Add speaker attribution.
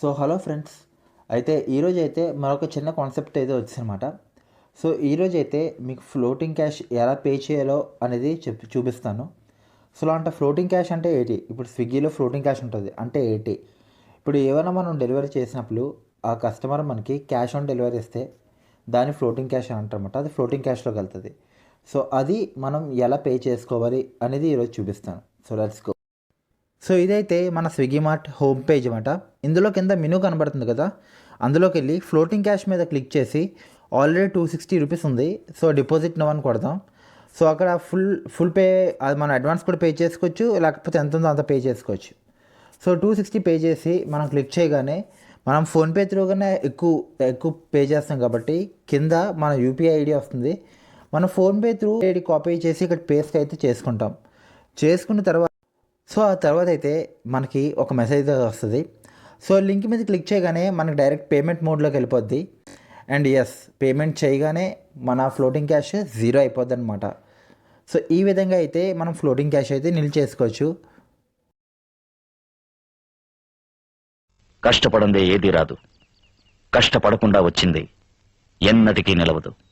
Speaker 1: So hello friends, అయితే ఈరోజైతే మరొక చిన్న కాన్సెప్ట్ అయితే వచ్చిందన్నమాట. సో ఈరోజైతే మీకు ఫ్లోటింగ్ క్యాష్ ఎలా పే చేయాలో అనేది చూపిస్తాను. సో అలాంటి ఫ్లోటింగ్ క్యాష్ అంటే ఏంటి? ఇప్పుడు స్విగ్గీలో ఫ్లోటింగ్ క్యాష్ ఉంటుంది అంటే ఏంటి? ఇప్పుడు ఏమైనా మనం డెలివరీ చేసినప్పుడు ఆ కస్టమర్ మనకి క్యాష్ ఆన్ డెలివరీ ఇస్తే దాన్ని ఫ్లోటింగ్ క్యాష్ అని అంటారన్నమాట. అది ఫ్లోటింగ్ క్యాష్లోకి వెళ్తుంది. సో అది మనం ఎలా పే చేసుకోవాలి అనేది ఈరోజు చూపిస్తాను. So let's go. సో ఇదైతే మన స్విగ్గీ మార్ట్ హోమ్ పేజ్ అనమాట. ఇందులో కింద మెనూ కనబడుతుంది కదా, అందులోకి వెళ్ళి ఫ్లోటింగ్ క్యాష్ మీద క్లిక్ చేసి ఆల్రెడీ 260 రూపీస్ ఉంది. సో డిపాజిట్ నో అని కొడదాం. సో అక్కడ ఫుల్ పే, అది మనం అడ్వాన్స్ కూడా పే చేసుకోవచ్చు, లేకపోతే ఎంత ఉందో అంత పే చేసుకోవచ్చు. సో 260 పే చేసి మనం క్లిక్ చేయగానే మనం ఫోన్పే త్రూగానే ఎక్కువ పే చేస్తాం కాబట్టి కింద మన యూపీఐ ఐడి వస్తుంది. మనం ఫోన్పే త్రూ ఐడి కాపీ చేసి ఇక్కడ పేస్ట్ అయితే చేసుకుంటాం. చేసుకున్న తర్వాత ఆ తర్వాత అయితే మనకి ఒక మెసేజ్ వస్తుంది. సో లింక్ మీద క్లిక్ చేయగానే మనకి డైరెక్ట్ పేమెంట్ మోడ్లోకి వెళ్ళిపోద్ది. అండ్ ఎస్, పేమెంట్ చేయగానే మన ఫ్లోటింగ్ క్యాష్ జీరో అయిపోద్ది అనమాట. సో ఈ విధంగా అయితే మనం ఫ్లోటింగ్ క్యాష్ అయితే నిలిచేసుకోవచ్చు.
Speaker 2: కష్టపడందే ఏది రాదు, కష్టపడకుండా వచ్చింది ఎన్నటికీ నిలవదు.